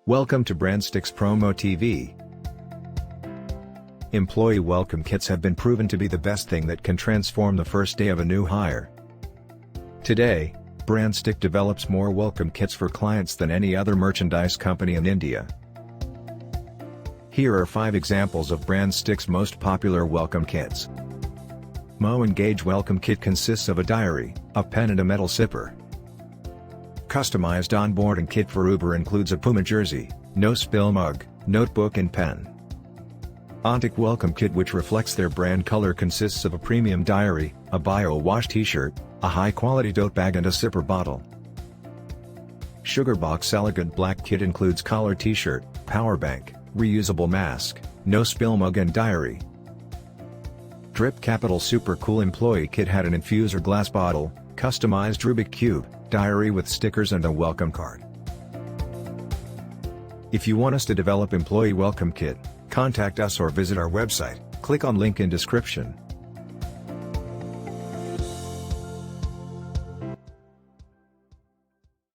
Welcome to BrandSTIK's Promo TV. Employee welcome kits have been proven to be the best thing that can transform the first day of a new hire. Today, BrandSTIK develops more welcome kits for clients than any other merchandise company in India. Here are 5 examples of BrandSTIK's most popular welcome kits. Mo Engage Welcome Kit consists of a diary, a pen and a metal sipper. Customized onboarding kit for Uber includes a Puma jersey, no-spill mug, notebook and pen. Ontic Welcome Kit, which reflects their brand color, consists of a premium diary, a bio-wash t-shirt, a high-quality tote bag and a sipper bottle. Sugarbox Elegant Black Kit includes collar t-shirt, power bank, reusable mask, no-spill mug and diary. Drip Capital Super Cool Employee Kit had an infuser glass bottle, customized Rubik Cube, diary with stickers and a welcome card. If you want us to develop employee welcome kit, contact us or visit our website, click on link in description.